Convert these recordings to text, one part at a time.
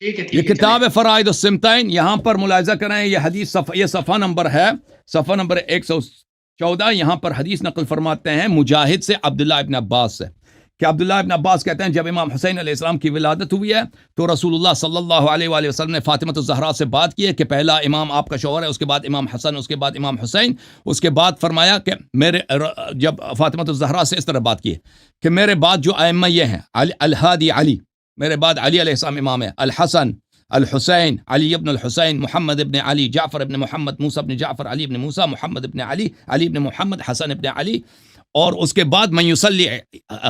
یہ کتاب فرائض السمتین، یہاں پر ملاحظہ کریں یہ حدیث یہ صفحہ نمبر ہے، صفحہ نمبر 114، یہاں پر حدیث نقل فرماتے ہیں مجاہد سے عبداللہ ابن عباس سے کہ عبداللہ ابن عباس کہتے ہیں جب امام حسین علیہ السلام کی ولادت ہوئی ہے تو رسول اللہ صلی اللہ علیہ وآلہ وسلم نے فاطمہ الزہرا سے بات کی ہے کہ پہلا امام آپ کا شوہر ہے، اس کے بعد امام حسن، اس کے بعد امام حسین، اس کے بعد فرمایا کہ جب فاطمہ الزہرا سے اس طرح بات کی ہے کہ میرے بعد جو ائمہ یہ ہیں الہادی علی، میرے بعد علی علیہ السلام امام ہے، الحسن، الحسین، علی ابن الحسین، محمد ابن علی، جعفر ابن محمد، موسیٰ ابن جعفر، علی ابن موسیٰ، محمد ابن علی، علی ابن محمد، حسن ابن علی، اور اس کے بعد من یصلی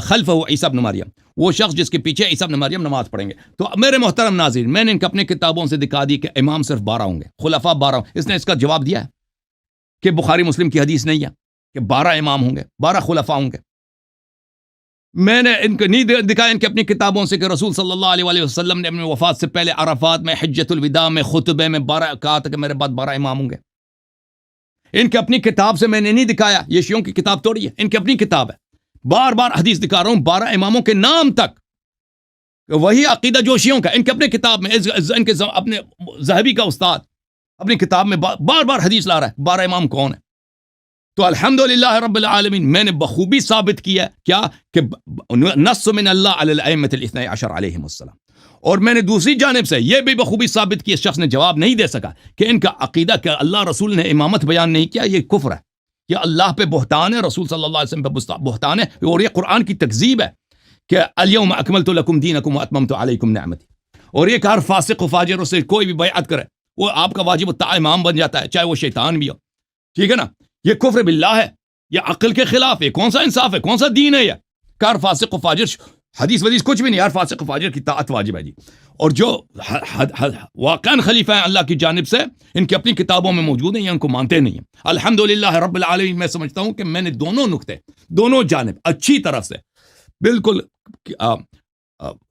خلفہ عیسیٰ ابن مریم، وہ شخص جس کے پیچھے عیسیٰ ابن مریم نماز پڑھیں گے۔ تو میرے محترم ناظرین، میں نے ان کو اپنے کتابوں سے دکھا دی کہ امام صرف 12 ہوں گے، خلفاء 12 ہوں۔ اس نے اس کا جواب دیا ہے کہ بخاری مسلم کی حدیث نہیں ہے کہ 12 امام ہوں گے، 12 خلفاء ہوں گے۔ میں نے ان کو نہیں دکھایا ان کے اپنی کتابوں سے کہ رسول صلی اللہ علیہ وآلہ وسلم نے اپنی وفات سے پہلے عرفات میں، حجۃ الوداع میں، خطبے میں 12 کہا تھا کہ میرے بعد 12 امام ہوں گے۔ ان کے اپنی کتاب سے میں نے نہیں دکھایا، یہ شیعوں کی کتاب توڑی ہے، ان کی اپنی کتاب ہے، بار بار حدیث دکھا رہا ہوں 12 اماموں کے نام تک، وہی عقیدہ جو شیعوں کا، ان کے اپنے کتاب میں، ان کے اپنے ذہبی کا استاد اپنی کتاب میں بار بار حدیث لا رہا ہے 12 امام کون ہے۔ تو الحمدللہ رب العالمین، میں نے بخوبی ثابت کیا کیا کہ نص من اللہ علی الائمۃ الاثنی عشر علیہم السلام، اور میں نے دوسری جانب سے یہ بھی بخوبی ثابت کیا، اس شخص نے جواب نہیں دے سکا کہ ان کا عقیدہ کہ اللہ رسول نے امامت بیان نہیں کیا، یہ کفر ہے، یہ اللہ پہ بہتان ہے، رسول صلی اللہ علیہ وسلم پہ بہتان ہے، اور یہ قرآن کی تکذیب ہے کہ الیوم اکملت لکم دینکم واتممت علیکم نعمتی، اور یہ کہ ہر فاسق و فاجر سے کوئی بھی بیعت کرے وہ آپ کا واجب الطاعہ امام بن جاتا ہے، چاہے وہ شیطان بھی ہو، ٹھیک ہے نا؟ یہ کفر باللہ ہے، یہ عقل کے خلاف ہے، کون سا انصاف ہے، کون سا دین ہے یہ کہ ہر فاسق و فاجر، حدیث ودیث کچھ بھی نہیں، ہر فاسق و فاجر کی طاعت واجب ہے جی۔ اور جو واقعاً خلیفہ ہیں اللہ کی جانب سے، ان کی اپنی کتابوں میں موجود ہیں، یہ ان کو مانتے نہیں ہیں۔ الحمدللہ رب العالمین، میں سمجھتا ہوں کہ میں نے دونوں نقطے، دونوں جانب اچھی طرف سے بالکل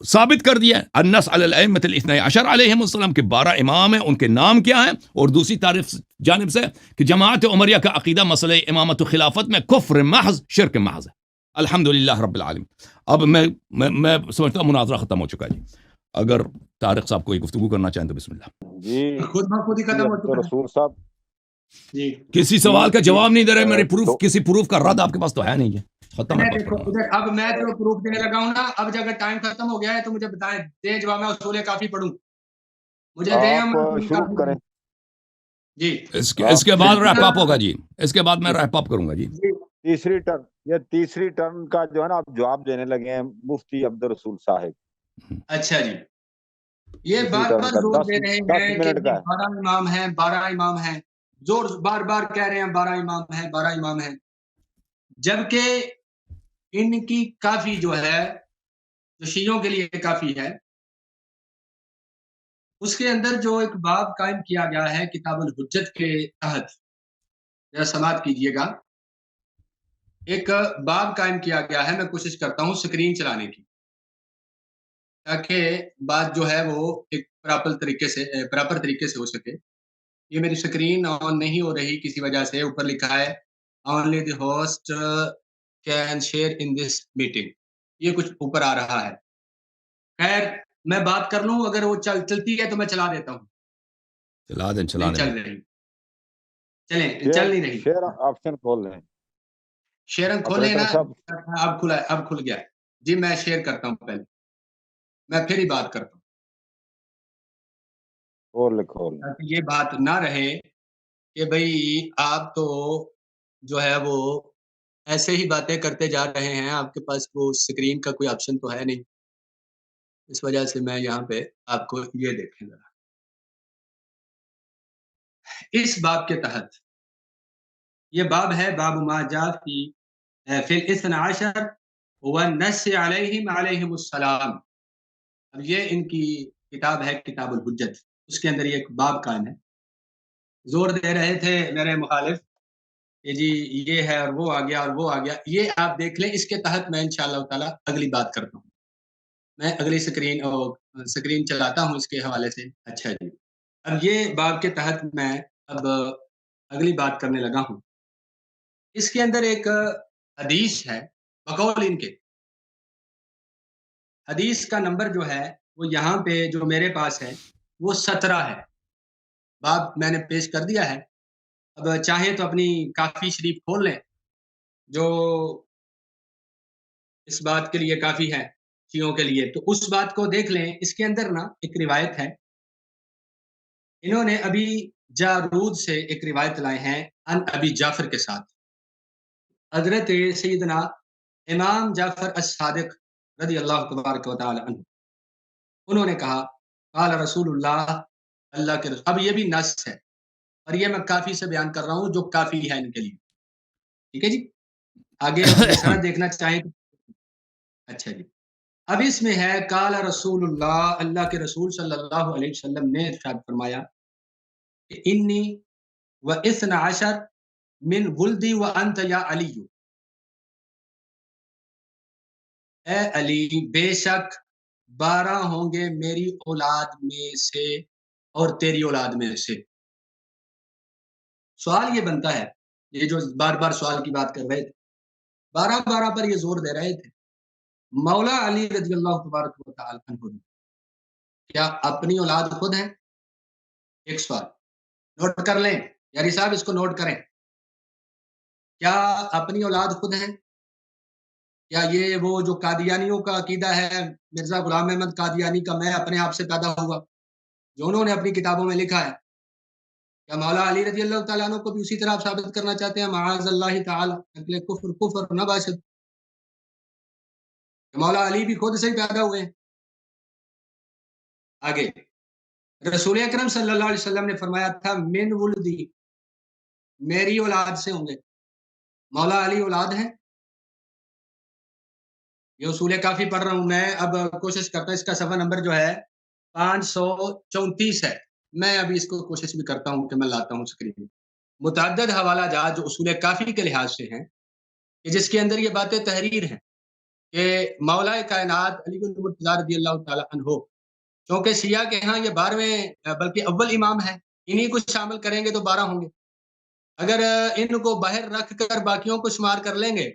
ثابت کر دیا ہے، النص علی الائمۃ الاثنی عشر علیہم السلام کے 12 امام ہیں، ان کے نام کیا ہیں، اور دوسری جانب سے کہ جماعت عمریہ کا عقیدہ مسئلہ امامت و خلافت میں کفر محض، شرک محض ہے۔ الحمدللہ رب العالمین۔ اب میں سمجھتا ہوں مناظرہ ختم ہو چکا ہے جی، اگر طارق صاحب کوئی گفتگو کرنا چاہیں تو بسم اللہ جی۔ خود ہی ختم ہو چکا رسول صاحب جی، کسی سوال کا جواب نہیں دے رہے، میرے کسی پروف کا رد آپ کے پاس تو ہے نہیں جی، ختم ہے۔ اب میں جو پروف دینے لگا ہوں نا، اب اگر ٹائم ختم ہو گیا ہے تو مجھے بتائیں، دیں جواب، میں اصول کافی پڑھوں، مجھے دیں، آپ شروع کریں جی۔ اس کے بعد ریپ اپ ہوگا جی، اس کے بعد میں ریپ اپ کروں گا جی۔ تیسری ٹرم کا جو ہے نا آپ جواب دینے لگے ہیں مفتی عبدالرسول صاحب۔ اچھا جی، یہ بار بار زور دے رہے ہیں کہ 12 امام ہیں، 12 امام ہیں، زور بار بار کہہ رہے ہیں 12 امام ہیں، 12 امام ہیں، جبکہ ان کی کافی جو ہے، جو شیعوں کے لیے کافی ہے، اس کے اندر جو ایک باب قائم کیا گیا ہے کتاب الحجت کے تحت، ذرا سماعت کیجئے گا، ایک باب قائم کیا گیا ہے، میں کوشش کرتا ہوں سکرین چلانے کی تاکہ بات جو ہے وہ ایک پراپر طریقے سے ہو سکے۔ یہ میری سکرین آن نہیں ہو رہی کسی وجہ سے، اوپر لکھا ہے only the host can share in this meeting، یہ کچھ اوپر آ رہا ہے۔ خیر، میں بات کر لوں، اگر وہ چلتی ہے تو میں چلا دیتا ہوں۔ چلا دیں، چل رہی، چلیں، چل نہیں رہی، شیئر آپشن کھول لیں، شیئر کھولیں نا، اب کھلا ہے، اب کھل گیا ہے جی۔ میں شیئر کرتا ہوں، پہلے میں پھر ہی بات کرتا ہوں تاکہ یہ بات نہ رہے کہ بھئی آپ تو جو ہے وہ ایسے ہی باتیں کرتے جا رہے ہیں، آپ کے پاس وہ سکرین کا کوئی آپشن تو ہے نہیں، اس وجہ سے میں یہاں پہ آپ کو یہ دیکھیں ذرا، اس باب کے تحت، یہ باب ہے باب ما جاء فی الاثنی عشر والنص علیہم السلام۔ اب یہ ان کی کتاب ہے کتاب الحجت، اس کے اندر یہ ایک باب قائم ہے۔ زور دے رہے تھے میرے مخالف کہ جی یہ ہے اور وہ آ گیا اور وہ آ گیا، یہ آپ دیکھ لیں، اس کے تحت میں انشاءاللہ تعالی اگلی بات کرتا ہوں۔ میں اگلی سکرین چلاتا ہوں اس کے حوالے سے۔ اچھا جی، اب یہ باب کے تحت میں اب اگلی بات کرنے لگا ہوں۔ اس کے اندر ایک حدیث ہے بقول ان کے، حدیث کا نمبر جو ہے وہ یہاں پہ جو میرے پاس ہے وہ 17 ہے. باب میں نے پیش کر دیا ہے. اب چاہیں تو اپنی کافی شریف کھول لیں جو اس بات کے لیے کافی ہے شیعوں کے لیے. تو اس بات کو دیکھ لیں. اس کے اندر نا ایک روایت ہے, انہوں نے ابھی جارود سے ایک روایت لائے ہیں ان ابی جعفر کے ساتھ. حضرت سیدنا امام جعفر الصادق رضی اللہ تبارک و تعالی عنہ انہوں نے کہا قال رسول اللہ, اللہ کے رسول. اب یہ بھی نص ہے اور یہ میں کافی سے بیان کر رہا ہوں جو کافی ہے ان کے لیے. ٹھیک ہے جی, آگے سند دیکھنا چاہیں تو اچھا جی. اب اس میں ہے قال رسول اللہ, اللہ کے رسول صلی اللہ علیہ وسلم نے ارشاد فرمایا کہ انی و اثنا عشر من ولدی و انت یا علی, اے علی بے شک 12 ہوں گے میری اولاد میں سے اور تیری اولاد میں سے. سوال یہ بنتا ہے, یہ جو بار بار سوال کی بات کر رہے تھے 12 پر یہ زور دے رہے تھے, مولا علی رضی اللہ تبارک و تعالی عنہ کیا اپنی اولاد خود ہے؟ ایک سوال نوٹ کر لیں, یاری صاحب اس کو نوٹ کریں. کیا اپنی اولاد خود ہے؟ کیا یہ وہ جو قادیانیوں کا عقیدہ ہے مرزا غلام احمد قادیانی کا, میں اپنے آپ سے پیدا ہوا, جو انہوں نے اپنی کتابوں میں لکھا ہے, کیا مولا علی رضی اللہ تعالیٰ عنہ کو بھی اسی طرح ثابت کرنا چاہتے ہیں معاذ اللہ تعالی کفر نہ باشد, کہ مولا علی بھی خود سے ہی پیدا ہوئے ہیں؟ آگے رسول اکرم صلی اللہ علیہ وسلم نے فرمایا تھا من ولدی, میری اولاد سے ہوں گے. مولا علی اولاد ہیں؟ یہ اصول کافی پڑھ رہا ہوں میں, اب کوشش کرتا ہوں. اس کا صفحہ نمبر جو ہے 534 ہے. میں ابھی اس کو کوشش بھی کرتا ہوں کہ میں لاتا ہوں اسکرین. متعدد حوالہ جات جو اصول کافی کے لحاظ سے ہیں کہ جس کے اندر یہ باتیں تحریر ہیں کہ مولا کائنات علی المرتضیٰ رضی اللہ تعالی عنہ, چونکہ شیعہ کے ہاں یہ 12ویں بلکہ اول امام ہے, انہی کو شامل کریں گے تو 12 ہوں گے. اگر ان کو باہر رکھ کر باقیوں کو شمار کر لیں گے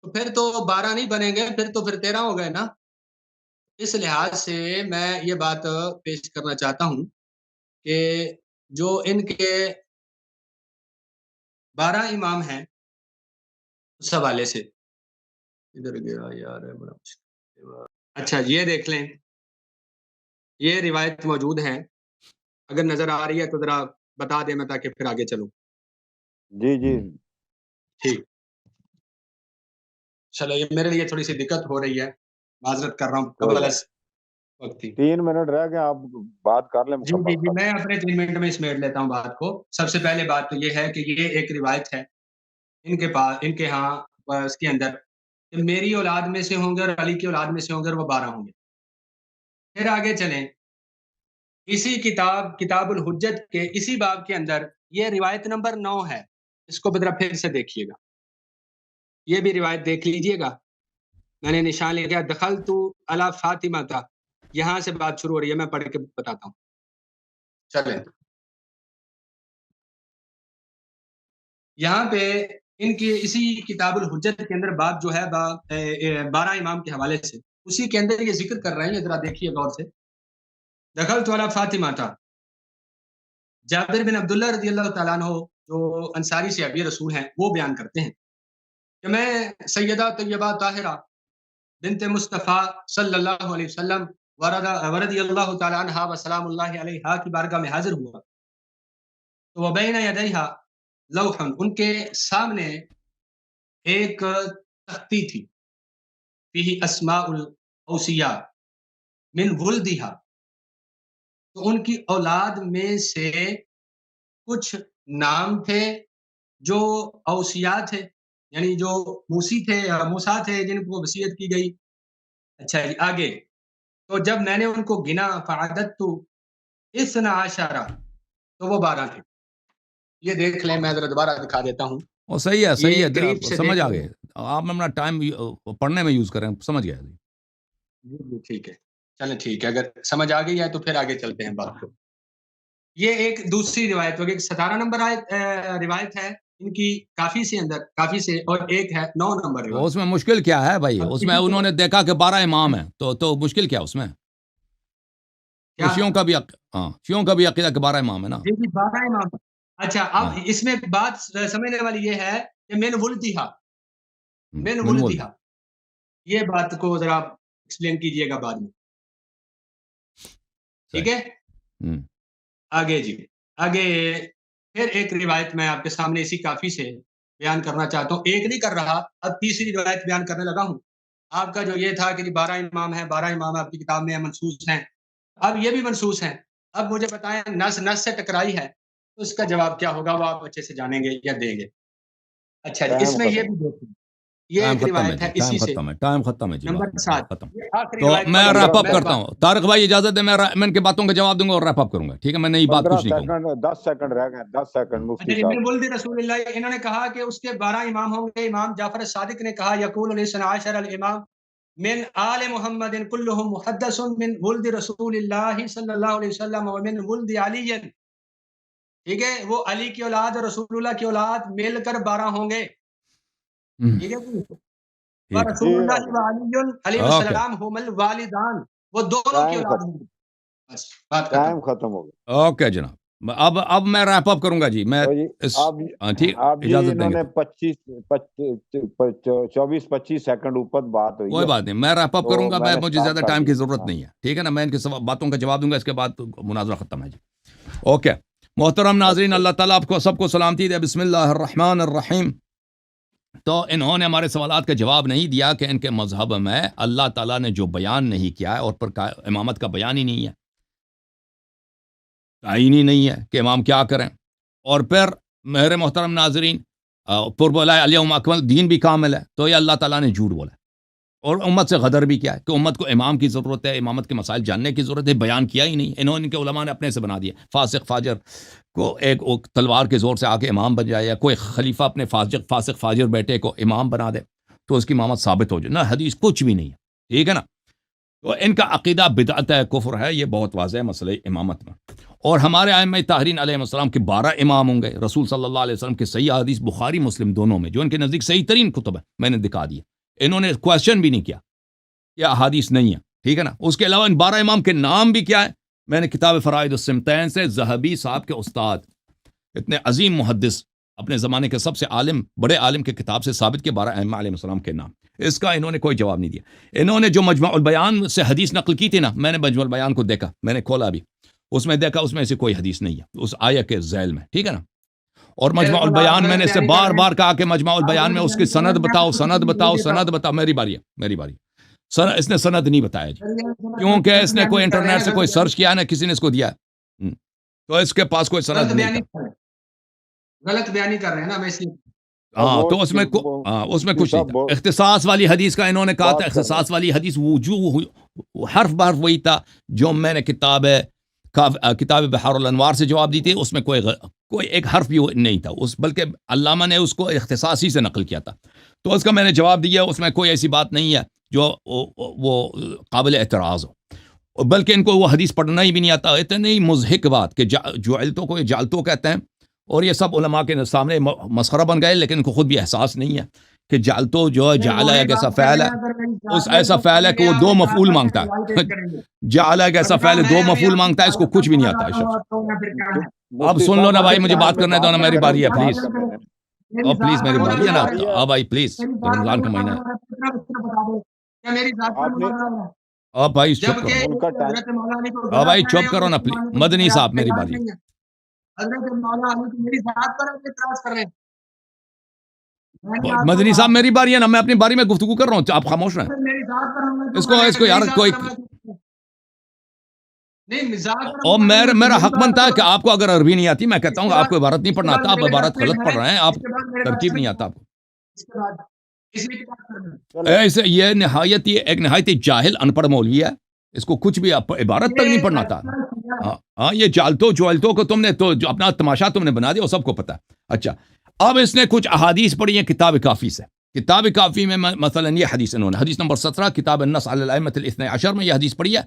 تو پھر تو 12 نہیں بنیں گے, پھر تو 13 ہو گئے نا. اس لحاظ سے میں یہ بات پیش کرنا چاہتا ہوں کہ جو ان کے 12 امام ہیں اس حوالے سے ادھر گیا یار, بڑا مشکل. اچھا یہ دیکھ لیں, یہ روایت موجود ہے, اگر نظر آ رہی ہے تو ذرا بتا دیں میں تاکہ پھر آگے چلوں. جی جی ٹھیک, چلو یہ میرے لیے تھوڑی سی دقت ہو رہی ہے, معذرت کر رہا ہوں قبل وقت ہی. 3 منٹ رہ گئے, آپ بات کر لیں. جی میں اپنے 3 منٹ میں سمیٹ لیتا ہوں بات کو. سب سے پہلے بات تو یہ ہے کہ یہ ایک روایت ہے ان کے پاس, ان کے ہاں اس کے اندر کہ میری اولاد میں سے ہوں گے اور علی کی اولاد میں سے ہوں گے اور وہ 12 ہوں گے. پھر آگے چلیں, اسی کتاب الحجت کے اسی باب کے اندر یہ روایت نمبر 9 ہے, اس کو ذرا پھر سے دیکھیے گا. یہ بھی روایت دیکھ لیجئے گا, میں نے نشان لیا دخلت علی فاطمہ تھا, یہاں سے بات شروع ہو رہی ہے, میں پڑھ کے بتاتا ہوں. چلیں یہاں پہ ان کی اسی کتاب الحجت کے اندر باب جو ہے 12 امام کے حوالے سے, اسی کے اندر یہ ذکر کر رہے ہیں, ذرا دیکھیے غور سے. دخلت علی فاطمہ تھا, جابر بن عبداللہ رضی اللہ تعالیٰ عنہ جو انصاری صحابی رسول ہیں وہ بیان کرتے ہیں کہ میں سیدہ طیبہ طاہرہ بنت مصطفیٰ صلی اللہ علیہ وسلم ورضی اللہ تعالیٰ عنہ وسلام اللہ علیہ کی بارگاہ میں حاضر ہوا تو وبین یدیہا لوحن, ان کے سامنے ایک تختی تھی, فیہ اسماء الاوصیاء من ولدہا, تو ان کی اولاد میں سے کچھ نام تھے جو اوصیاء تھے, یعنی جو موسی تھے یا موسیٰ تھے جن کو وصیت کی گئی. اچھا جی آگے, تو جب میں نے ان کو گنا فعددت 12 تو وہ 12 تھے. یہ دیکھ لیں, میں ذرا دوبارہ دکھا دیتا ہوں. وہ صحیح ہے, صحیح قریب ہے, سے سمجھ آ دیکھ گئے. آپ اپنا ٹائم پڑھنے میں یوز کریں, سمجھ گیا. جی ٹھیک ہے, چلیں ٹھیک ہے, اگر سمجھ آ گئی ہے تو پھر آگے چلتے ہیں بات کو. یہ ایک دوسری روایت ہوگی, 17 نمبر روایت ہے ان کی کافی سے, اور ایک ہے 9 نمبر روایت. اس میں مشکل کیا ہے بھائی, اس میں انہوں نے دیکھا کہ 12 امام ہیں, تو مشکل کیا اس میں؟ کیا شیعوں کا بھی ہاں شیعوں کا بھی عقیدہ کہ 12 امام ہے نا. جی 12 امام. اچھا اب اس میں بات سمجھنے والی یہ ہے کہ من ولدہا یہ بات کو ذرا ایکسپلین کیجئے گا بعد میں. ٹھیک ہے آگے جی آگے پھر ایک روایت میں آپ کے سامنے اسی کافی سے بیان کرنا چاہتا ہوں. ایک نہیں کر رہا، اب تیسری روایت بیان کرنے لگا ہوں. آپ کا جو یہ تھا کہ 12 امام ہیں، 12 امام آپ کی کتاب میں منصوص ہیں، اب یہ بھی منصوص ہیں. اب مجھے بتائیں نس سے ٹکرائی ہے تو اس کا جواب کیا ہوگا، وہ آپ اچھے سے جانیں گے یا دیں گے. اچھا جی اس میں یہ بھی دیکھیں، یہ ایک روایت ہے اسی سے. ٹائم ختم ہے جی. نمبر 7 تو میں ریپ اپ کرتا ہوں. طارق بھائی اجازت دے، میں ان کی باتوں کا جواب دوں گا اور ریپ اپ کروں گا. ٹھیک ہے میں نئی بات کچھ نہیں کہوں گا. 10 سیکنڈ رہ گئے. 10 سیکنڈ مفتی ابن صاحب. ولد رسول اللہ، انہوں نے کہا کہ اس کے 12 امام ہوں گے. امام جعفر صادق نے کہا یقول الاثنا عشر الامام من آل محمد كلهم محدث من ولد رسول اللہ صلی اللہ علیہ وسلم ومن ولد علی. ٹھیک ہے وہ علی کی اولاد اور رسول اللہ کی اولاد مل کر 12 ہوں گے. ٹھیک ہے رسول اللہ و علی علیہ السلام هم الوالدان، وہ دونوں کی اولاد ہوں گے. بس بات ٹائم ختم ہو گیا. اوکے جناب. اب میں ریپ اپ کروں گا جی. میں ٹھیک اجازت دیں گے 24-25 سیکنڈ اوپر بات ہوئی. کوئی بات نہیں میں ریپ اپ کروں گا. میں مجھے زیادہ ٹائم کی ضرورت نہیں ہے. ٹھیک ہے نا، میں ان کی باتوں کا جواب دوں گا، اس کے بعد مناظرہ ختم ہے جی. اوکے محترم ناظرین، اللہ تعالیٰ آپ کو سب کو سلامتی دے. بسم اللہ الرحمن الرحیم. تو انہوں نے ہمارے سوالات کا جواب نہیں دیا کہ ان کے مذہب میں اللہ تعالیٰ نے جو بیان نہیں کیا ہے، اور پر امامت کا بیان ہی نہیں ہے، تعین ہی نہیں ہے کہ امام کیا کریں. اور پھر میرے محترم ناظرین پر بولا الیوم اکمل دین بھی کامل ہے، تو یہ اللہ تعالیٰ نے جھوٹ بولا. اور امت سے غدر بھی کیا ہے کہ امت کو امام کی ضرورت ہے، امامت کے مسائل جاننے کی ضرورت ہے، بیان کیا ہی نہیں. انہوں نے کے علماء نے اپنے سے بنا دیا. فاسق فاجر کو ایک تلوار کے زور سے آ کے امام بن جائے، یا کوئی خلیفہ اپنے فاسق فاجر بیٹے کو امام بنا دے تو اس کی امامت ثابت ہو جائے. نہ حدیث کچھ بھی نہیں ہے. ٹھیک ہے نا. تو ان کا عقیدہ بدعت ہے، کفر ہے. یہ بہت واضح ہے مسئلہ امامت میں. اور ہمارے ائمہ طاہرین علیہ السلام کے 12 امام ہوں گے. رسول صلی اللہ علیہ وسلم کے صحیح حدیث بخاری مسلم دونوں میں، جو ان کے نزدیک صحیح ترین کتب ہے، میں نے دکھا دیا. انہوں نے کوشچن بھی نہیں کیا یا حدیث نہیں ہے. ٹھیک ہے نا. اس کے علاوہ ان 12 امام کے نام بھی کیا ہے، میں نے کتاب فرائض السمتین سے ذہبی صاحب کے استاد اتنے عظیم محدث اپنے زمانے کے سب سے عالم بڑے عالم کے کتاب سے ثابت کے 12 ائمہ علیہ السلام کے نام. اس کا انہوں نے کوئی جواب نہیں دیا. انہوں نے جو مجمع البیان سے حدیث نقل کی تھی نا، میں نے مجمع البیان کو دیکھا، میں نے کھولا بھی، اس میں دیکھا اس میں سے کوئی حدیث نہیں ہے اس آیہ کے ذیل میں. ٹھیک ہے نا. اور مجمع البیان میں نے اسے بار بار کہا کہ مجمع البیان میں اس کی سند بتاؤ سند بتاؤ سند بتاؤ. میری باری ہے. اس نے سند نہیں بتایا جی، کیونکہ اس نے کوئی انٹرنیٹ سے کوئی سرچ کیا ہے نا، کسی نے اس کو دیا ہے، تو اس کے پاس کوئی سند نہیں تھا. غلط بیانی کر رہے ہیں نا میں اس لیے. ہاں تو اس میں کچھ نہیں تھا. اختصاص والی حدیث کا انہوں نے کہا تھا. اختصاص والی حدیث حرف بحرف وہی تھا جو میں نے کتاب بحار الانوار سے جواب دی تھی. اس میں کوئی ایک حرف بھی نہیں تھا بلکہ علامہ نے اس کو اختصاصی سے نقل کیا تھا. تو اس کا میں نے جواب دیا. اس میں کوئی ایسی بات نہیں ہے جو وہ قابل اعتراض ہو، بلکہ ان کو وہ حدیث پڑھنا ہی بھی نہیں آتا. اتنی مضحک بات کہ جعلتوں کو جالتوں کہتے ہیں، اور یہ سب علماء کے سامنے مسخرہ بن گئے، لیکن ان کو خود بھی احساس نہیں ہے کہ جالتو جو ہے جعل ایک ایسا فعل ہے، اس ایسا فعل ہے کہ وہ 2 مفعول مانگتا ہے. جعل ایک ایسا فعل ہے 2 مفعول مانگتا ہے، اس کو کچھ بھی نہیں آتا ہے. اب سن لو نا بھائی، مجھے بات کرنے دو نا، میری باری ہے پلیز. پلیز میری باری ہے نا. ہاں بھائی پلیز، رمضان کا مہینہ ہے. بھائی چپ کرو. بھائی چپ کرو نا پلیز. مدنی صاحب میری باری ہے. مدنی صاحب میری باری ہے نا، میں اپنی باری میں گفتگو کر رہا ہوں، آپ خاموش رہیں. اس کو یار کوئی اور میرا حق بنتا ہے کہ آپ کو اگر عربی نہیں آتی، میں کہتا ہوں آپ کو عبارت نہیں پڑھنا آتا، آپ عبارت غلط پڑھ رہے ہیں، آپ ترکیب نہیں آتا آپ کو. یہ ایک نہایت جاہل ان پڑھ مولوی ہے، اس کو کچھ بھی عبارت تک نہیں پڑھنا آتا. ہاں یہ جالتو کو تم نے تو جو اپنا تماشا تم نے بنا دیا، وہ سب کو پتا ہے. اچھا اب اس نے کچھ احادیث پڑھی ہیں کتاب کافی سے. کتاب کافی میں مثلا یہ حدیث انہوں نے حدیث نمبر 17 کتاب النص علی الائمۃ الاثنی عشر میں یہ حدیث پڑھی ہے،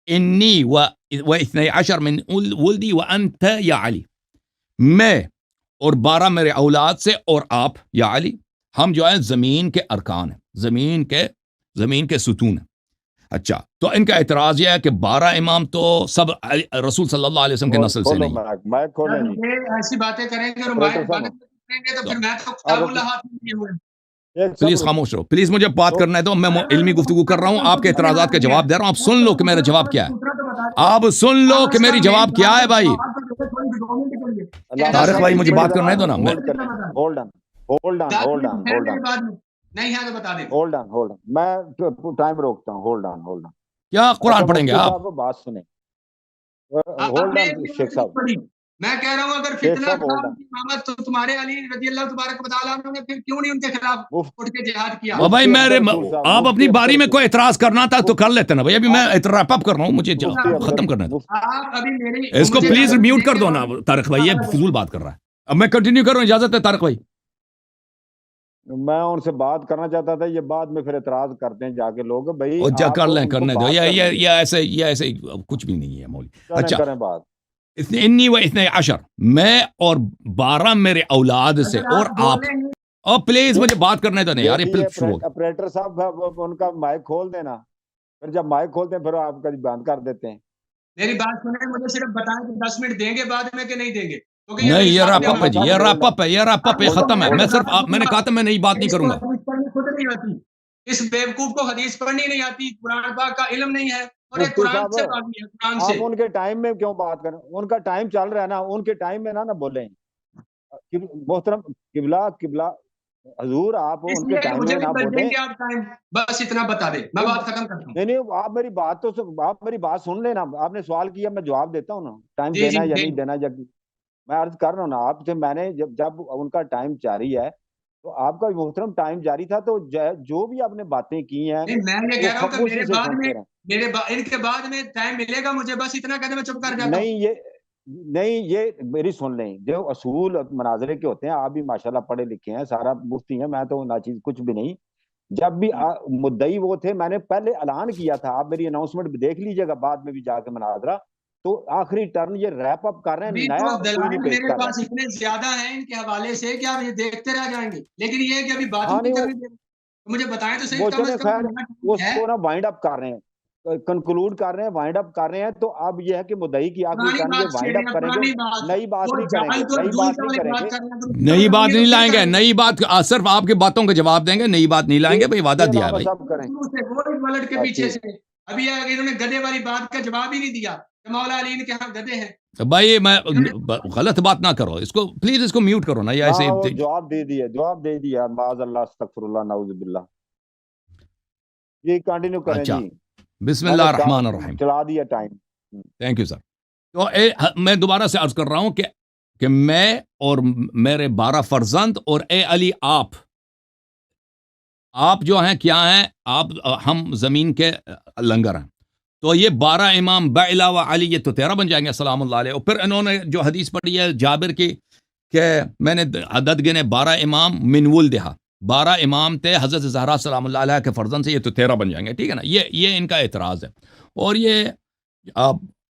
انی و اثنی عشر من ولدی وانت یا علی، میں اور 12 میرے اولاد سے اور آپ یا علی، ہم جو ہے زمین کے ارکان ہیں، زمین کے ستون ہیں. اچھا تو ان کا اعتراض یہ ہے کہ 12 امام تو سب رسول صلی اللہ علیہ وسلم کے نسل سے نہیں. مائک کھولیں جی. یہ ایسی باتیں کریں گے اور آپریٹر صاحب کریں گے تو پھر میں تو کتاب اللہ ہاتھ میں لیے ہوئے. پلیز خاموش رہو, پلیز مجھے بات کرنے دو, میں علمی گفتگو کر رہا ہوں, آپ کے اعتراضات کا جواب دے رہا ہوں, آپ سن لو کہ میرا جواب کیا ہے, آپ سن لو کہ میری جواب کیا ہے بھائی. طارق بھائی مجھے بات کرنے دو نا. نہیں ہے تو بتا دیں. ہولڈ آن میں ٹائم روکتا ہوں. ہولڈ آن کیا قرآن پڑھیں گے آپ؟ بات سنیں. ہولڈ آن شیخ صاحب, میں کہہ رہا ہوں اگر فتنہ امامت تو تمہارے علی رضی اللہ تبارک و تعالیٰ عنہ نے پھر کیوں نہیں ان کے خلاف اٹھ کے جہاد کیا؟ بھائی آپ اپنی باری میں کوئی اعتراض کرنا تھا تو کر لیتے نا بھائی, ابھی میں ریپ اپ کر رہا ہوں, مجھے ختم کرنا تھا. اس کو پلیز میوٹ کر دو نا طارق بھائی, یہ فضول بات کر رہا ہے. اب میں کنٹینیو کر رہا ہوں, اجازت ہے طارق بھائی؟ میں ان سے بات کرنا چاہتا تھا, یہ بعد میں پھر اعتراض کرتے ہیں جا کے لوگ بھائی کر لیں, کرنے دو. یہ ایسے کچھ بھی نہیں ہے مولوی. اچھا کریں بات. انی و اثنی عشر, میں اور 12 میرے اولاد سے, اور آپ, اور پلیز مجھے بات کرنے دو. نہیں یار آپریٹر صاحب ان کا مائک کھول دینا, پھر جب مائک کھولتے ہیں پھر آپ کا بند کر دیتے ہیں. میری بات سنیں, مجھے صرف بتائیں کہ 10 منٹ دیں گے بعد میں کہ نہیں دیں گے؟ نہیں, یہ ریپ اپ ہے جی, یہ ریپ اپ ہے, یہ ریپ اپ ہے, ختم ہے. میں صرف میں نے کہا تھا میں نئی بات نہیں کروں گا. اس بیوقوف کو حدیث پڑھنی نہیں آتی, قرآن پاک کا علم نہیں ہے, اور ایک قرآن سے باغی ہے, قرآن سے. آپ ان کے ٹائم میں کیوں بات کریں؟ ان کا ٹائم چل رہا ہے نا, ان کے ٹائم میں نہ بولیں. محترم قبلہ حضور, آپ ان کے ٹائم میں نہ بولیں. بس اتنا بتا دیں, میں بات ختم کرتا ہوں. نہیں, آپ میری بات سن لینا. آپ نے سوال کیا, میں جواب دیتا ہوں نا. ٹائم دینا یا نہیں دینا, جب میں عرض کر رہا ہوں نا آپ سے, میں نے جب ان کا ٹائم جاری ہے تو آپ کا محترم ٹائم جاری تھا, تو جو بھی آپ نے باتیں کی ہیں میں یہ کہہ رہا ہوں کہ ان کے بعد میں ٹائم ملے گا مجھے, بس اتنا کہتے میں چپ کر جاتا ہوں. نہیں, یہ میری سن لیں. جو اصول مناظرے کے ہوتے ہیں, آپ بھی ماشاءاللہ پڑھے لکھے ہیں, سارا مفتی ہیں, میں تو ناچیز کچھ بھی نہیں. جب بھی مدعی وہ تھے, میں نے پہلے اعلان کیا تھا, آپ میری اناؤنسمنٹ بھی دیکھ لیجئے گا بعد میں بھی جا کے مناظرہ. تو آخری ٹرن یہ ریپ اپ کر رہے ہیں, نیا کوئی نہیں پیش کر رہے. میرے پاس اتنے زیادہ ہیں ان کے حوالے سے کہ آپ یہ دیکھتے رہ جائیں گے, لیکن یہ کہ ابھی بات مجھے بتائیں تو صحیح. وہ چلیں خیر, اس کو نا وائنڈ اپ کر رہے ہیں, کنکلوڈ کر رہے ہیں, وائنڈ اپ کر رہے ہیں. تو اب یہ ہے کہ مدعی کی آخری ٹرن یہ وائنڈ اپ کریں گے, نئی بات نہیں کریں گے. نئی بات نہیں لائیں گے, نئی بات صرف آپ کی باتوں کا جواب دیں گے, نئی بات نہیں لائیں گے. بھائی وعدہ دیا ہے بھائی. کے پیچھے سے ابھی انہوں نے گدے والی بات کا جواب ہی نہیں دیا. مولا علی کے ہاں گدے ہیں. بھائی میں غلط بات نہ کرو, اس کو پلیز اس کو میوٹ کرو نا. یا ایسے جواب دے دیا معاذ اللہ, استغفر اللہ, نعوذ باللہ. یہ کنٹینیو کریں جی. بسم اللہ الرحمن الرحیم. چلا دیا ٹائم. Thank you sir. تو میں دوبارہ سے عرض کر رہا ہوں کہ میں اور میرے 12 فرزند, اور اے علی آپ جو ہیں کیا ہیں, آپ ہم زمین کے لنگر ہیں. تو یہ 12 امام بعلاوہ علی, یہ تو 13 بن جائیں گے سلام اللہ علیہ. اور پھر انہوں نے جو حدیث پڑھی ہے جابر کی کہ میں نے عدد گنے 12 امام من ولدہا, 12 امام تھے حضرت زہرا سلام اللہ علیہ کے فرزند سے, یہ تو 13 بن جائیں گے. ٹھیک ہے نا, یہ ان کا اعتراض ہے. اور یہ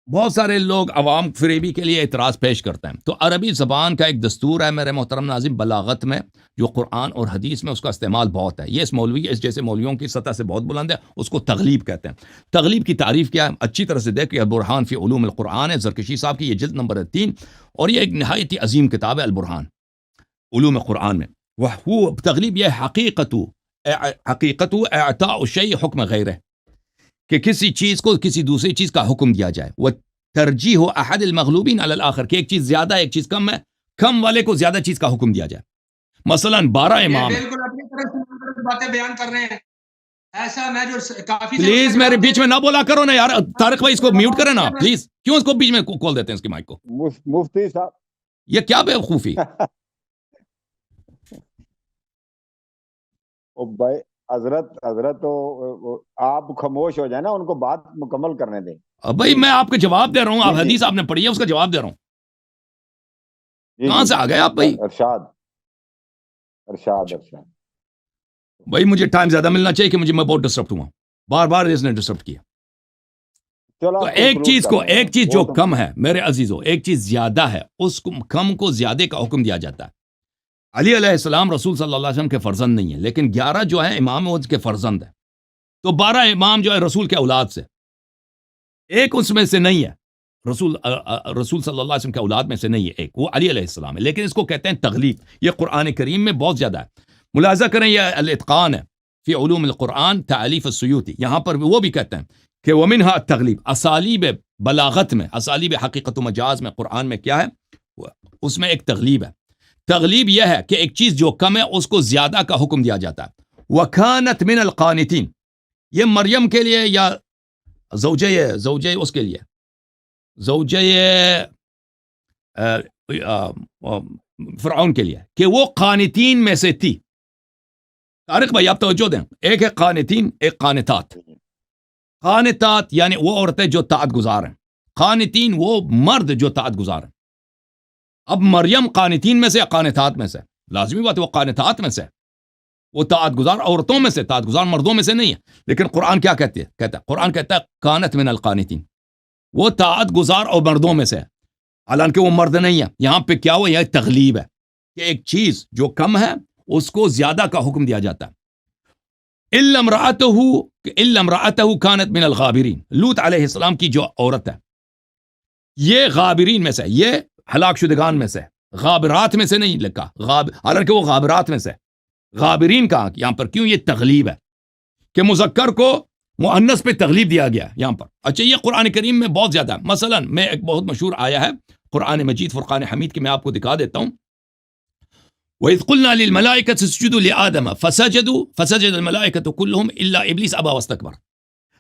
بہت سارے لوگ عوام فریبی کے لیے اعتراض پیش کرتے ہیں. تو عربی زبان کا ایک دستور ہے میرے محترم ناظرین, بلاغت میں جو قرآن اور حدیث میں اس کا استعمال بہت ہے. یہ اس جیسے مولویوں کی سطح سے بہت بلند ہے, اس کو تغلیب کہتے ہیں. تغلیب کی تعریف کیا ہے اچھی طرح سے دیکھ, البرہان فی علوم القرآن ہے, زرکشی صاحب کی, یہ جلد نمبر 3, اور یہ ایک نہایت ہی عظیم کتاب ہے البرہان علوم قرآن میں. وہ تغلیب یہ حقیقت اعطاء الشیء حکم غیرہ, کہ کسی چیز کو کسی دوسری چیز کا حکم دیا جائے. وہ ترجیح احد المغلوبین علی الآخر, کہ ایک چیز زیادہ ایک چیز کم ہے, کم والے کو زیادہ چیز کا حکم دیا جائے. مثلا 12 امام بالکل اپنی طرف سے باتیں بیان کر رہے ہیں. ایسا میں جو کافی پلیز میرے بیچ میں نہ بولا کرو نا یار. طارق بھائی اس کو میوٹ کریں نا پلیز. کیوں اس کو بیچ میں کال دیتے ہیں اس کی مائک کو؟ مفتی صاحب یہ کیا بیوقوفی. بھائی حضرت تو آپ خاموش ہو جائیں نا, ان کو بات مکمل کرنے دیں. بھائی میں آپ کو جواب دے رہا ہوں, آپ حدیث آپ نے پڑھی ہے اس کا جواب دے رہا ہوں. کہاں سے آ گئے آپ بھائی؟ ارشاد بھائی مجھے ٹائم زیادہ ملنا چاہیے کہ میں بہت ڈسٹرپٹ ہوا, بار اس نے ڈسٹرپٹ کیا. تو ایک چیز جو کم ہے میرے عزیزوں, ایک چیز زیادہ ہے, اس کم کو زیادہ کا حکم دیا جاتا ہے. علی علیہ السلام رسول صلی اللہ علیہ وسلم کے فرزند نہیں ہیں, لیکن 11 جو ہیں امام کے فرزند ہیں. تو 12 امام جو ہے رسول کے اولاد سے، ایک اس میں سے نہیں ہے، رسول صلی اللہ علیہ وسلم کے اولاد میں سے نہیں ہے ایک، وہ علی علیہ السلام ہے، لیکن اس کو کہتے ہیں تغلیب. یہ قرآن کریم میں بہت زیادہ ہے. ملاحظہ کریں یہ الاتقان ہے فی علوم القرآن تالیف السیوطی، یہاں پر وہ بھی کہتے ہیں کہ ومنها التغلیب. اسالیب بلاغت میں، اسالیب حقیقت و مجاز میں قرآن میں کیا ہے؟ اس میں ایک تغلیب ہے. تغلیب یہ ہے کہ ایک چیز جو کم ہے اس کو زیادہ کا حکم دیا جاتا ہے. وَكَانَتْ مِنَ الْقَانِتِينَ، یہ مریم کے لیے یا زوجہ اس کے لیے، زوجہ فرعون کے لیے، کہ وہ قانتین میں سے تھی. طارق بھائی آپ توجہ دیں، ایک ہے قانتین، ایک قانتات. قانتات یعنی وہ عورتیں جو طاعت گزار ہیں، قانتین وہ مرد جو طاعت گزار ہیں. اب مریم قانتین میں سے یا قانتات میں سے؟ لازمی بات ہے وہ قانتات میں سے، وہ طاعت گزار عورتوں میں سے، طاعت گزار مردوں میں سے نہیں ہے. لیکن قرآن کیا کہتا ہے؟ قرآن کہتا ہے کانت من القانتین، وہ طاعت گزار اور مردوں میں سے ہے، حالانکہ وہ مرد نہیں ہے. یہاں پہ کیا ہوا؟ یہ تغلیب ہے کہ ایک چیز جو کم ہے اس کو زیادہ کا حکم دیا جاتا ہے. الا امرأته كانت من الغابرین، لوط علیہ السلام کی جو عورت ہے یہ غابرین میں سے، یہ ہلاک شدگان میں سے، غابرات میں سے نہیں لکھا، حالانکہ وہ غابرات میں سے. غابرین کہا یہاں پر کیوں؟ یہ تغلیب ہے کہ مذکر کو مؤنث پہ تغلیب دیا گیا یہاں پر. اچھا یہ قرآن کریم میں بہت زیادہ ہے. مثلا میں ایک بہت مشہور آیا ہے قرآن مجید فرقان حمید کی میں آپ کو دکھا دیتا ہوں. وَإِذْ قُلْنَا لِلْمَلَائِكَةِ اسْجُدُوا لِآدَمَ فَسَجَدَ الْمَلَائِكَةُ كُلُّهُمْ إِلَّا إِبْلِيسَ أَبَى وَاسْتَكْبَرَ.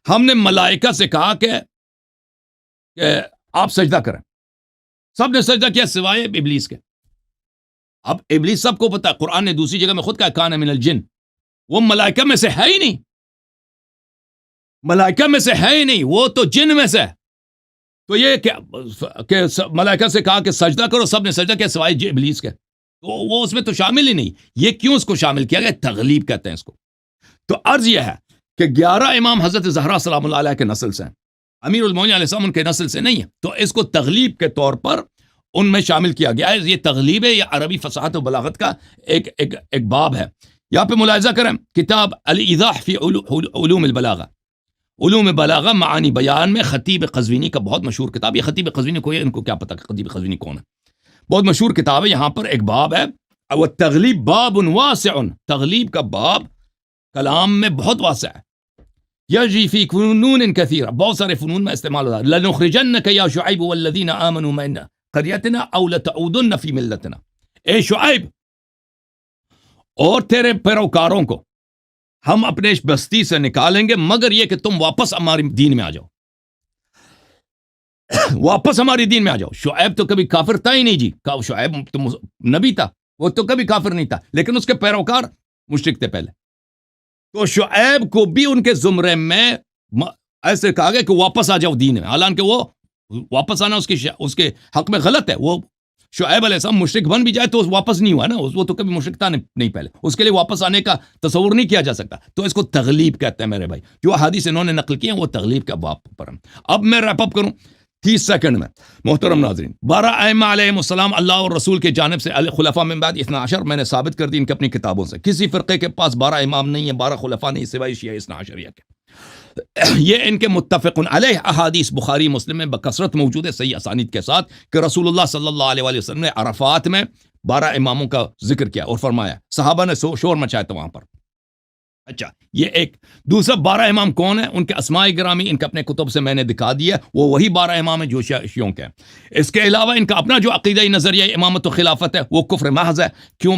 ہم نے ملائکہ سے کہا کہ آپ سجدہ کریں، سب نے سجدہ کیا سوائے ابلیس کے. اب ابلیس سب کو پتا ہے، قرآن نے دوسری جگہ میں خود کہا کان من الجن، وہ ملائکہ میں سے ہے ہی نہیں، ملائکہ میں سے ہے ہی نہیں، وہ تو جن میں سے ہے. تو یہ کہ ملائکہ سے کہا کہ سجدہ کرو، سب نے سجدہ کیا سوائے ابلیس کے، تو وہ اس میں تو شامل ہی نہیں. یہ کیوں اس کو شامل کیا گیا؟ تغلیب کہتے ہیں اس کو. تو عرض یہ ہے کہ 11 امام حضرت زہرا سلام اللہ علیہ کے نسل سے ہیں، امیر المومنین علیہ السلام ان کے نسل سے نہیں ہے، تو اس کو تغلیب کے طور پر ان میں شامل کیا گیا ہے. یہ تغلیب ہے، یہ عربی فصاحت و بلاغت کا ایک باب ہے. یہاں پہ ملاحظہ کریں کتاب الایضاح فی علوم البلاغہ، علوم بلاغہ معانی بیان میں خطیب قزوینی کا بہت مشہور کتاب. یہ خطیب قزوینی کو ان کو کیا پتہ کہ خطیب قزوینی کون ہے؟ بہت مشہور کتاب ہے. یہاں پر ایک باب ہے والتغلیب باب واسع، تغلیب کا باب کلام میں بہت واسع ہے. یجری فی فنون کثیرہ، بہت سارے فنون میں استعمال ہوتا ہے. لنخرجنک یا شعیب والذین آمنوا من قریتنا او لتعودن فی ملتنا، اے شعیب اور تیرے پیروکاروں کو ہم اپنے بستی سے نکالیں گے مگر یہ کہ تم واپس ہماری دین میں آ جاؤ، واپس ہماری دین میں آ جاؤ. شعیب تو کبھی کافر تھا ہی نہیں جی، شعیب تو نبی تھا، وہ تو کبھی کافر نہیں تھا، لیکن اس کے پیروکار مشرک تھے پہلے. تو شعیب کو بھی ان کے زمرے میں ایسے کہا گیا کہ واپس آ جاؤ دین میں، حالانکہ وہ واپس آنا اس کے حق میں غلط ہے. وہ شعیب علیہ السلام مشرک بن بھی جائے تو واپس نہیں ہوا نا، وہ تو کبھی مشرک تھا نہیں پہلے، اس کے لیے واپس آنے کا تصور نہیں کیا جا سکتا. تو اس کو تغلیب کہتے ہیں میرے بھائی. جو احادیث انہوں نے نقل کی ہیں وہ تغلیب کا باب پر ہیں. اب میں ریپ اپ کروں 30 سیکنڈ میں. محترم ناظرین، 12 ائمہ علیہم السلام اللہ اور رسول کے جانب سے خلفاء من بعد 12 میں نے ثابت کر دی ان کے اپنی کتابوں سے. کسی فرقے کے پاس 12 امام نہیں ہیں، 12 خلفاء نہیں سوائے شیعہ 12 کے. یہ ان کے متفق علیہ احادیث بخاری مسلم میں بکثرت موجود ہے صحیح اسانید کے ساتھ کہ رسول اللہ صلی اللہ علیہ وآلہ وسلم نے عرفات میں 12 اماموں کا ذکر کیا اور فرمایا، صحابہ نے شور مچایا تھا وہاں پر. اچھا یہ ایک. دوسرا 12 امام کون ہیں؟ ان کے اسماء گرامی ان کے اپنے کتب سے میں نے دکھا دیا، وہ وہی 12 امام ہیں جو شیعوں کے ہیں. اس کے علاوہ ان کا اپنا جو عقیدہ نظریہ امامت و خلافت ہے وہ کفر محض ہے. کیوں؟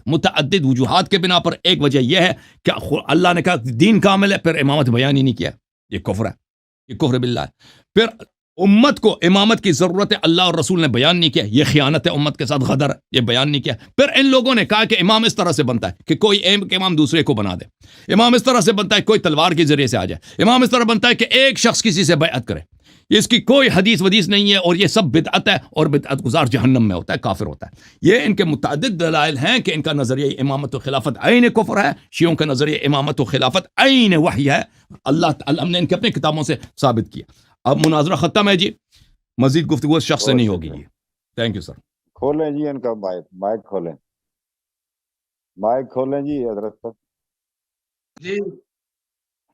متعدد وجوہات کے بنا پر. ایک وجہ یہ ہے کہ اللہ نے کہا دین کامل ہے، پھر امامت بیان ہی نہیں کیا، یہ کفر ہے، یہ کفر باللہ ہے. پھر امت کو امامت کی ضرورت ہے، اللہ اور رسول نے بیان نہیں کیا، یہ خیانت ہے، امت کے ساتھ غدر ہے، یہ بیان نہیں کیا. پھر ان لوگوں نے کہا کہ امام اس طرح سے بنتا ہے کہ کوئی امام دوسرے کو بنا دے، امام اس طرح سے بنتا ہے کوئی تلوار کے ذریعے سے آ جائے، امام اس طرح بنتا ہے کہ ایک شخص کسی سے بیعت کرے. اس کی کوئی حدیث ودیث نہیں ہے اور یہ سب بدعت ہے، اور بدعت گزار جہنم میں ہوتا ہے، کافر ہوتا ہے. یہ ان کے متعدد دلائل ہیں کہ ان کا نظریہ امامت و خلافت عین کفر ہے. شیعوں کا نظریہ امامت و خلافت عین وحی ہے. اللہ تعالی نے ان کے اپنے کتابوں سے ثابت کیا. اب مناظرہ ختم ہے جی، مزید گفتگو اس شخص سے نہیں ہوگی جی. Thank you sir. کھولیں جی ان کا مائک کھولیں، مائک کھولیں جی حضرت صاحب. جی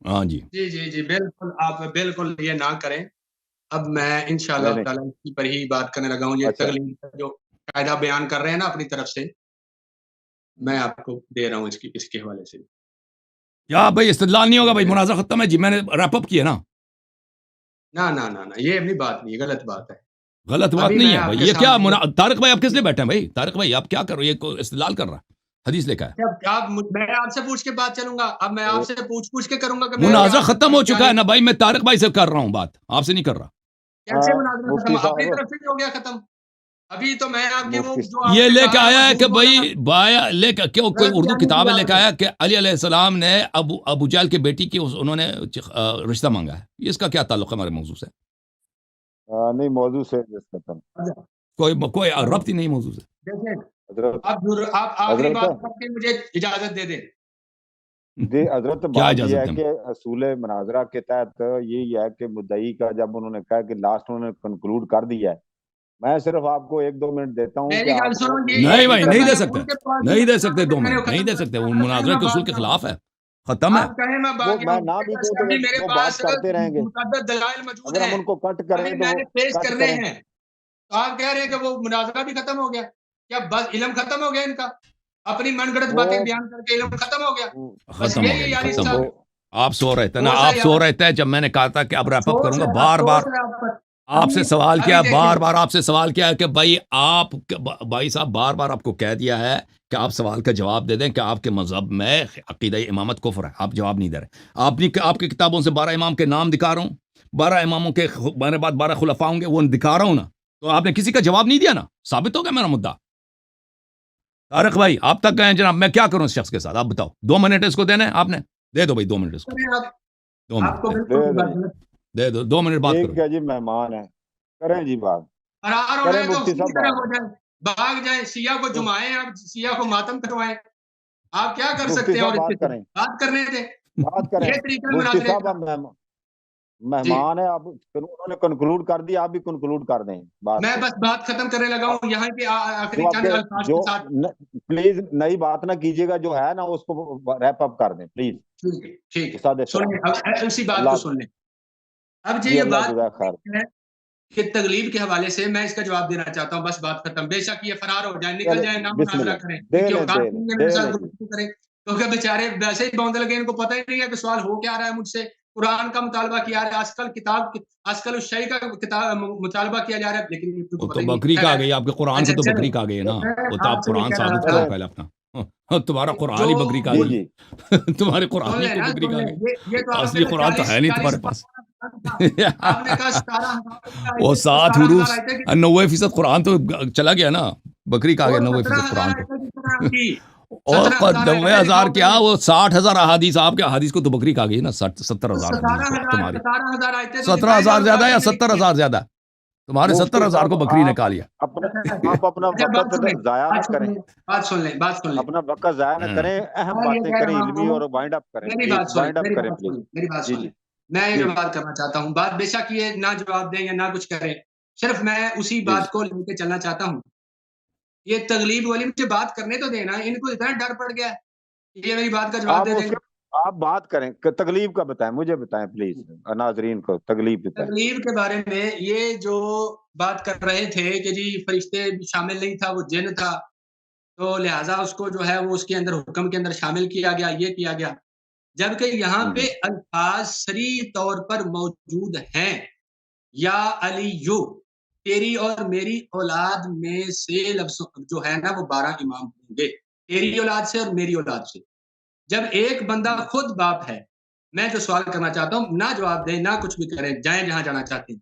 ہاں جی جی بالکل، آپ بالکل یہ نہ کریں. اب میں انشاءاللہ نہیں تعالیٰ اسی پر ہی بات کرنے لگا ہوں. یہ اچھا تغلیب کا جو قاعدہ بیان کر رہے ہیں نا اپنی طرف سے، میں آپ کو دے رہا ہوں اس کے حوالے سے. کیا بھائی استدلال نہیں ہوگا بھائی؟ مناظرہ ختم ہے جی، میں نے ریپ اپ کیا نا. نہ یہ اپنی بات نہیں، غلط بات ہے. غلط بات ابھی نہیں میں ہے آپ بھائی. کے یہ کیا سامنے طارق بھائی آپ کس لیے بیٹھے ہیں بھائی؟ طارق بھائی آپ کیا کرو؟ یہ استدلال کر رہا ہے، حدیث لے کے آیا. میں آپ سے پوچھ کے بات چلوں گا. اب میں آپ سے پوچھ کے کروں گا کہ میں مناظرہ کیا ختم ہو کیا چکا ہے نہیں. نا بھائی. میں طارق بھائی سے کر رہا ہوں بات، آپ سے نہیں کر رہا. کیسے مناظرہ مفتی ختم؟ اپنی صاحب طرف سے ہی ہو گیا ختم. ابھی تو میں آپ کے وہ مفتی جو آپ یہ نے لے کے کہا ہے آیا وہ ہے کہ جھوٹ بولا بھائی بایا لے کے کیوں کوئی غلط اردو بیان کتاب ہے کیا لے آپ کے نے. آیا کہ علی علیہ السلام نے ابو جہل کی بیٹی کی انہوں نے رشتہ مانگا ہے. اس کا کیا تعلق ہے ہمارے موضوع سے؟ نہیں موضوع سے ختم. کوئی ربط ہی نہیں موضوع سے. دیکھیں، حضرت آپ آخری حضرت بات کر کے مجھے اجازت دے دیں. جی حضرت کیا بات یہ اجازت ہے دیں؟ کہ اصول مناظرہ کے تحت یہی ہے کہ مدعی کا جب انہوں نے کہا کہ لاسٹ انہوں نے کنکلوڈ کر دیا ہے، میں صرف آپ کو 1-2 منٹ دیتا ہوں کہ میری گل آپ سنو، وہ یہ نہیں کی بھائی طرف نہیں میں دے نے سکتے، ان کے پاس نہیں دے سکتے. 2 میں نے منٹ نہیں دے ختم سکتے. وہ کر دیا. مناظرے کے اصول کے خلاف ہے. ختم ہے. آپ کہیں میں وہ باقی میں نہ بھی دوں تو ابھی میرے وہ پاس بات کرتے رہیں گے. متعدد دلائل موجود اگر ہم ہیں، ان کو کٹ کریں ابھی تو میں وہ نے پیش کٹ کرنے کریں. ہیں. تو آپ کہہ رہے ہیں کہ وہ مناظرہ بھی ختم ہو گیا. کیا بس علم ختم ہو گیا ان کا؟ اپنی من گھڑت وہ باتیں بیان کر کے علم ختم ہو گیا؟ بس ختم ہو یہی گیا ہے جی، یعنی ختم ہو صاحب. گیا. آپ سو رہے تھے نا، افسوس ہے آپ سو یار، رہے تھے جب میں نے کہا تھا کہ اب ریپ اپ کروں گا. بار افسوس بار ہے آپ پر. آپ سے سوال ابھی کیا، دیکھیں، بار بار آپ سے سوال کیا کہ بھائی آپ، بھائی صاحب بار بار آپ کو کہہ دیا ہے کہ آپ سوال کا جواب دے دیں کہ آپ کے مذہب میں عقیدہ امامت کفر ہے. آپ جواب نہیں دے رہے. آپ کی کتابوں سے 12 امام کے نام دکھا رہا ہوں، 12 اماموں کے میرے بعد 12 خلفاء ہوں گے، وہ دکھا رہا ہوں نا. تو آپ نے کسی کا جواب نہیں دیا نا، ثابت ہو گیا میرا مدعا. طارق بھائی آپ تک گئے جناب، میں کیا کروں اس شخص کے ساتھ؟ آپ بتاؤ. 2 منٹ اس کو دینے آپ نے، دے دو بھائی 2 منٹ اس کو. 2 آپ کو منٹ بالکل دے بھی دیں بات جی. غلط. دے دو. 2 منٹ بات کرو. ایک ہے جی مہمان ہے، کریں جی بات. فرار ہونا کریں ہے تو مفتی اسی کی صاحب طرح بات. ہو جائیں، بھاگ جائیں، سیاہ کو جمائیں، آپ سیاہ کو ماتم کروائیں. آپ کیا کر مفتی سکتے ہیں؟ اور صاحب اس بات کے کریں، بات کرنے تھے. بات کریں. یہ طریقہ مفتی مناظرے صاحب کا. اب جی، مہمان ہے، آپ انہوں نے کنکلوڈ کر دیا، آپ بھی کنکلوڈ کر دیں بات میں کو. بس بات ختم کرنے لگا ہوں یہاں کے آخری جو آپ چند کے الفاظ جو کے ساتھ. پلیز نئی بات نہ کیجیے گا، جو ہے نا اس کو ریپ اپ کر دیں پلیز. ٹھیک ہے، استاد سن احترام. لیں. اب اسی بات کو اللہ سن لیں. اب جی جی یہ اللہ بات جزاک خیر. ہے کہ تغلیب کے حوالے سے میں اس کا جواب دینا چاہتا ہوں. بس بات ختم. بے شک یہ فرار ہو جائیں، نکل چلے جائیں، نہ بسم مناظرہ اللہ، کریں، دے کیونکہ لیں اوقات دے لیں نہیں ہے میرے دے ساتھ لیں جی. گفتگو کریں. کیونکہ بیچارے ویسے ہی بوندے لگے، ان کو پتہ ہی نہیں ہے کہ سوال ہو کیا رہا ہے مجھ سے. قرآن کا مطالبہ کیا رہا ہے، آج کل الشیء کا مطالبہ کیا جا رہا ہے، لیکن ان کو وہ پتہ تو ہی نہیں. بکری کا خیر، گئی، آپ کے قرآن سے اچھا تو چلیں. بکری کا گئی نا. میں وہ تو آپ آپ سے یہ قرآن کہہ ثابت رہا کرو تھا پہلے اپنا. تمہارا قرآن جو ہی بکری کا جی گئی. جی تمہارے قرآن سن ہی لیں کو نا، بکری سن کا لیں. گئی. یہ تو آپ نے اصلی قرآن تو ہے نہیں تمہارے پاس. آپ نے کہا 17,000 وہ 7 حروف آیتیں 90% قرآن تو چلا گیا نا. بکری کا گیا 90% قرآن کو. اور 90,000 کیا، وہ 60,000 احادیث. آپ کے احادیث کو تو بکری کا گئی نا. 70,000 حدیث تمہاری. 17,000 آیتیں تو 17,000 زیادہ یا جبرائیل 70,000 زیادہ؟ تمہارے مفتی 70,000 کو صاحب بکری نے کھا لیا. آپ اپنا اچھا وقت ضائع نہ کریں. بات سن لیں. اپنا وقت ضائع نہ کریں، اہم میں یہ باتیں کہہ کریں رہا علمی، ہوں، اور وائنڈ اپ کریں میری پلیز. بات سنیں، وائنڈ اپ میری کریں بات پلیز. سنیں، میری بات جی سنیں. جی میں جی ایک بات کرنا چاہتا ہوں. بات بے شک یہ نہ جواب دیں یا نہ کچھ کریں، صرف میں اسی جی بات کو لے کے چلنا چاہتا ہوں. یہ تغلیب والی مجھے بات کرنے تو دینا. ان کو اتنا ڈر پڑ گیا ہے، یہ میری بات کا جواب آپ دے اس دیں کے گے. آپ بات کریں کہ تکلیف کا بتائیں، مجھے بتائیں پلیز، ناظرین کو تکلیف بتائیں. تغلیب کے بارے میں یہ جو بات کر رہے تھے کہ جی فرشتے شامل نہیں تھا، وہ جن تھا، تو لہٰذا اس کو جو ہے وہ اس کے اندر حکم کے اندر شامل کیا گیا، یہ کیا گیا. جبکہ یہاں پہ الفاظ صریح طور پر موجود ہیں. یا علیو، تیری اور میری اولاد میں سے لفظ جو ہے نا وہ 12 امام ہوں گے، تیری اولاد سے اور میری اولاد سے. جب ایک بندہ خود باپ ہے، میں جو سوال کرنا چاہتا ہوں، نہ جواب دیں نہ کچھ بھی کریں، جائیں جہاں جانا چاہتے ہیں،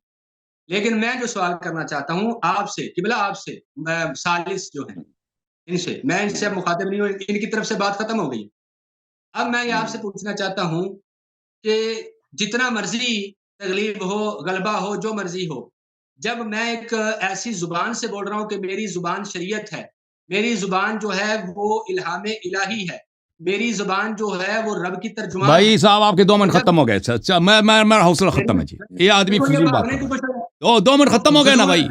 لیکن میں جو سوال کرنا چاہتا ہوں آپ سے، قبلہ آپ سے، ثالث جو ہیں ان سے، میں ان سے مخاطب نہیں ہوں، ان کی طرف سے بات ختم ہو گئی. اب میں یہ آپ سے پوچھنا چاہتا ہوں کہ جتنا مرضی تغلیب ہو، غلبہ ہو، جو مرضی ہو، جب میں ایک ایسی زبان سے بول رہا ہوں کہ میری زبان شریعت ہے، میری زبان جو ہے وہ الہام الہی ہے، میری زبان جو ہے وہ رب کی ترجمان ہے. بھائی صاحب آپ کے 2 منٹ ختم ہو گئے. اچھا میرا حوصلہ ختم ہے جی. یہ آدمی فضول بات کر رہا ہے. 2 منٹ ختم ہو گئے نا بھائی.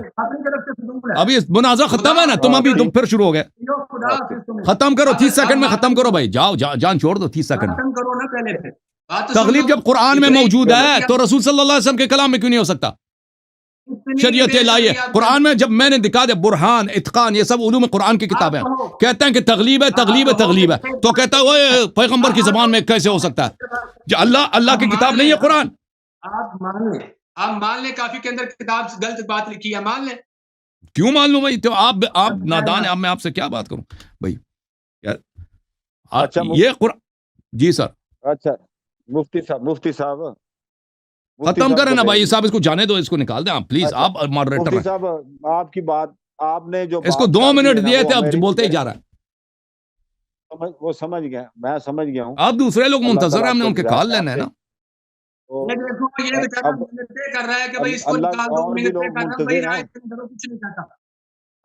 ابھی مناظرہ ختم ہے نا، تم ابھی تم پھر شروع ہو گئے. ختم کرو 30 سیکنڈ میں ختم کرو بھائی. جاؤ جان چھوڑ دو 30 سیکنڈ میں. ختم کرو نا پہلے. بات تو تغلیب سن لو۔ جب قرآن میں موجود ہے تو رسول صلی اللہ علیہ وسلم کے کلام میں کیوں نہیں ہو سکتا؟ شریعت الہی ہے قرآن میں، جب میں نے دکھا دیا برہان اتقان یہ سب علوم قرآن کی کتابیں ہیں، کہتے ہیں کہ تغلیب ہے تغلیب ہے تغلیب ہے، تو کہتا ہے وہ پیغمبر کی زبان میں کیسے ہو سکتا ہے؟ جو اللہ کی کتاب نہیں ہے قرآن؟ آپ مان لیں کافی کے اندر کتاب سے غلط بات لکھی ہے، مان لیں۔ کیوں مان لوں بھائی؟ تو آپ نادان ہیں، اب میں آپ سے کیا بات کروں بھائی یار؟ اچھا یہ قرآن جی سر اچھا مفتی صاحب ختم کریں نا بھائی صاحب، اس کو جانے دو، اس کو نکال دیں آپ پلیز، آپ ماڈریٹر مفتی ہیں۔ صاحب آپ کی بات آپ نے جو اس کو 2 منٹ دیے تھے، اب بولتے ہی جا رہا ہے۔ وہ سمجھ گیا، میں سمجھ گیا ہوں۔ آپ دوسرے لوگ منتظر ہیں، ہم نے ان کے کال لینا ہے نا۔ یہ دیکھو یہ بیچارہ منتیں کر رہا ہے کہ بھائی اس کو نکال دو، اور بھی منتیں لوگ کر رہا ہے منتظر بھائی، ہیں۔ رائے کچھ نہیں کہتا۔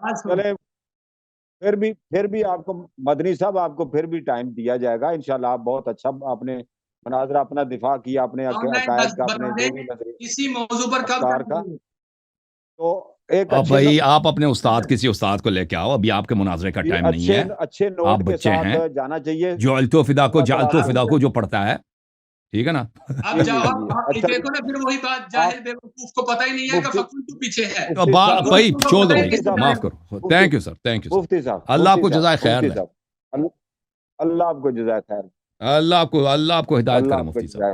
بات سنو۔ چلے پھر بھی آپ کو مدنی صاحب آپ کو پھر بھی ٹائم دیا جائے گا انشاءاللہ۔ آپ بہت اچھا اپنے مناظرہ اپنا دفاع کیا، اپنے عقائد کا، اپنے جو بھی اسی موضوع پر کب افکار کا، تو ایک اب اچھے بھائی آپ اپنے کسی استاد کو لے کے آؤ، ابھی آپ کے مناظرے کا ٹائم نہیں ہے، اچھے آپ نوٹ کے بچے ہیں۔ ساتھ جانا چاہیے۔ جعلت فدا کو جو پڑھتا ہے، ٹھیک ہے نا؟ اب دیکھو نا، پھر وہی بات، جاہل بیوقوف کو پتہ ہی نہیں ہے کہ فقول تو پیچھے ہے۔ بھائی چھوڑ دو بھائی، معاف کرو، تھینک یو سر، مفتی صاحب اللہ آپ کو جزائے خیر دے، اللہ آپ کو جزائے خیر، اللہ آپ کو ہدایت کرے مفتی صاحب۔